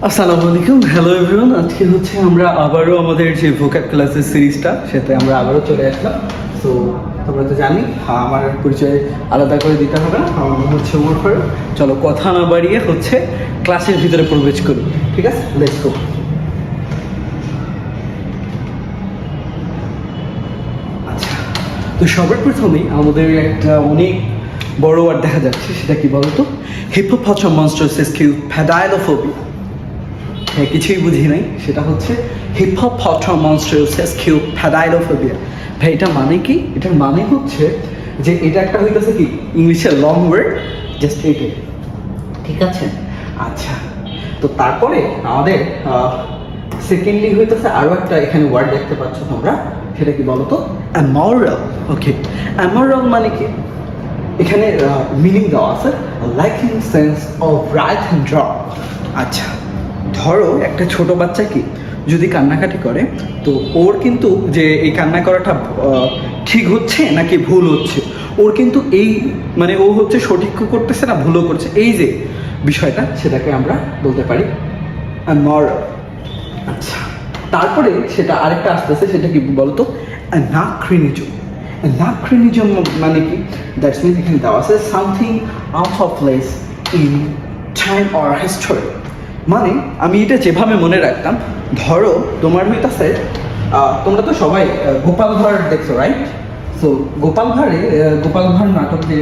আসসালামু আলাইকুম, hello everyone. আজকে হচ্ছে আমরা আবারও আমাদের যে ভোক্যাব ক্লাসের সিরিজটা সেটাতে আমরা আবারও চলে আসলাম। তো তোমরা তো জানি আমার পরিচয় আলাদা করে দিতে হবে না, আমার নাম হচ্ছে ওমর ফারুক। চলো কথা না বাড়িয়ে হচ্ছে ক্লাসের ভিতরে প্রবেশ করি, ঠিক আছে? Let's go. আচ্ছা, তো সবার প্রথমেই আমাদের একটা অনেক বড় ওয়ার্ড দেখা যাচ্ছে, সেটা কি বলতো? হিপোপটামান্সটারসিসকিউপ্যাডাইলোফোবিয়া। হ্যাঁ, কিছুই বুঝি নাই, সেটা হচ্ছে হিপোপটামান্সটারসিসকিউপ্যাডাইলোফোবিয়া। ভাই এটা মানে কি? এটার মানে হচ্ছে যে এটা একটা হইতেছে কি ইংলিশের লং ওয়ার্ড, জাস্ট এইটাই, ঠিক আছে? আচ্ছা, তো তারপরে আমাদের সেকেন্ডলি হইতেছে আরও একটা এখানে ওয়ার্ড দেখতে পাচ্ছ তোমরা, সেটা কি বলতো? অ্যামরাল। ওকে, অ্যামরাল মানে কি? এখানে মিনিং দেওয়া আছে liking sense of right and রং। আচ্ছা, ধরো একটা ছোট বাচ্চা কি যদি কান্নাকাটি করে, তো ওর কিন্তু যে এই কান্না করাটা ঠিক হচ্ছে নাকি ভুল হচ্ছে, ওর কিন্তু এই মানে ও হচ্ছে সঠিকও করতেছে না ভুলও করছে, এই যে বিষয়টা সেটাকে আমরা বলতে পারি মরাল। আচ্ছা, তারপরে সেটা আরেকটা আসতেছে, সেটা কি বলতো? অ্যানাক্রিনিজম। অ্যানাক্রিনিজম মানে কি? দ্যাটস মিন এখানে দেওয়া আছে something out of place in time or history. মানে আমি এটা যেভাবে মনে রাখতাম, ধরো তোমার হইতাছে তোমরা তো সবাই গোপাল ভাঁড় দেখছো, রাইট? সো গোপাল ভাঁড় নাটক যে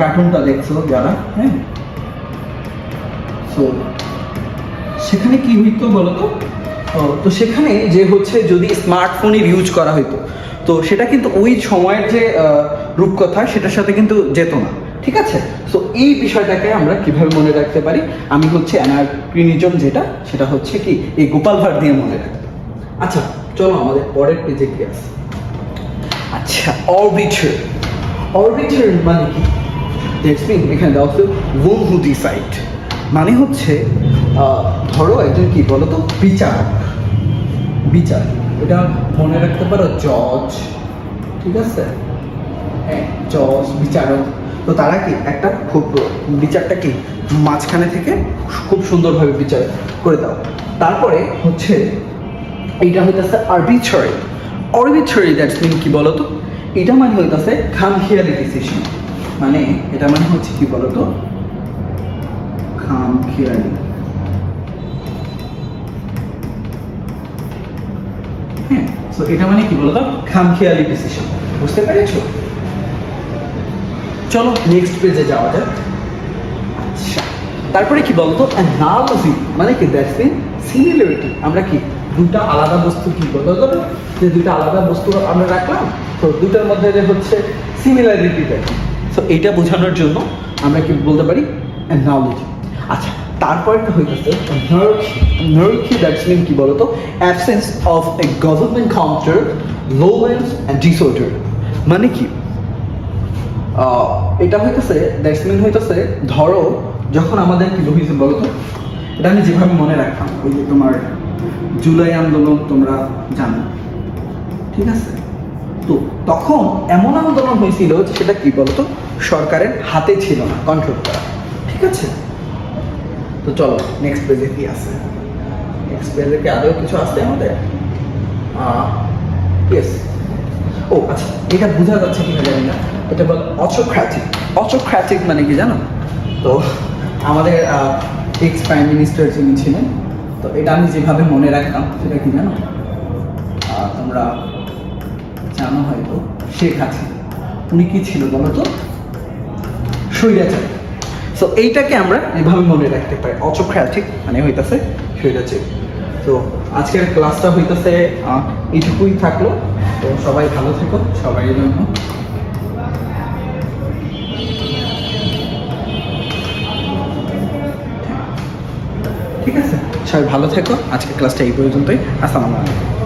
কার্টুনটা দেখছো যারা, হ্যাঁ, সো সেখানে কি হইতো বলো তো? তো সেখানে যে হচ্ছে যদি স্মার্টফোনের ইউজ করা হইতো, তো সেটা কিন্তু ওই সময়ের যে রূপকথা সেটার সাথে কিন্তু যেত না, ঠিক আছে? সো এই বিষয়টাকে আমরা কিভাবে মনে রাখতে পারি? আমি হচ্ছে অ্যানাক্রিনিজম যেটা, সেটা হচ্ছে কি এই গোপাল ভাঁড় দিয়ে মনে রাখতে। আচ্ছা, চলো আমাদের পরের পেজে কি আছে। আচ্ছা, অরবিটার। অরবিটার মানে কি? দ্যাটস মিন এখানে দেওয়া হচ্ছে ওন হু ডিসাইড। মানে হচ্ছে ধরো একজন কি বলতো বিচারক, এটা মনে রাখতে পারো জজ, ঠিক আছে? হ্যাঁ, জজ বিচারক। তো তারা কি একটা খুব বিচারটা কি মাঝখানে থেকে খুব সুন্দরভাবে বিচার করে দাও। তারপরে হচ্ছে এইটা হইতেছে আরবিট্রারি। আরবিট্রারি দ্যাটস মিন কি বলতো? এটা মানে হইতেছে খামখেয়ালি ডিসিশন। মানে এটা মানে হচ্ছে কি বলতো? খামখেয়ালি। হ্যাঁ, সো এটা মানে কি বলতো? খামখেয়ালি ডিসিশন। বুঝতে পেরেছো? চলো নেক্সট পেজে যাওয়া যাক। আচ্ছা, তারপরে কি বলতো? অ্যানালজি মানে কি? That's mean similarity. আমরা কি দুটা আলাদা বস্তু কি বলতো, যে দুটা আলাদা বস্তু আমরা রাখলাম, তো দুটার মধ্যে যে হচ্ছে সিমিলারিটি দেখি, সো এইটা বোঝানোর জন্য আমরা কি বলতে পারি? অ্যানালজি। আচ্ছা, তারপরটা হইতেছে নার্কি। দ্যাটস মিন কি বলতো? Absence of a government counter lawlessness and disorder. মানে কি? এটা হইতেছে দ্যাটস মিন হইতেছে ধরো যখন আমাদের কি হয়েছে বলতো? এটা আমি যেভাবে মনে রাখতাম, ওই যে তোমার জুলাই আন্দোলন তোমরা জানো, ঠিক আছে? তো তখন এমন আন্দোলন হয়েছিল সেটা কি বলতো সরকারের হাতে ছিল না কন্ট্রোল করা, ঠিক আছে? তো চলো নেক্সট পেজে কি আছে। নেক্সট পেজে কি আদৌ কিছু আছে আমাদের? ইয়েস। ও আচ্ছা, এটা বোঝা যাচ্ছে কিনা জানি না, এটা বল অটোক্র্যাটিক। অটোক্র্যাটিক মানে কি জানো? তো আমাদের এক্স প্রাইম মিনিস্টার যিনি ছিলেন, তো এটা আমি যেভাবে মনে রাখতাম সেটা কি জানো? তোমরা জানো হয়তো, শেখ হাসিনা। উনি কি ছিল বলো তো? স্বৈরাচারী। সো এইটাকে আমরা এভাবে মনে রাখতে পারি, অটোক্র্যাটিক মানে হইতাছে স্বৈরাচারী। তো আজকের ক্লাসটা হইতেছে এইটুকুই থাকলো। তো সবাই ভালো থেকো, সবাই জন্য ঠিক আছে? সবাই ভালো থেকো। আজকের ক্লাসটা এই পর্যন্তই। আসসালামু আলাইকুম।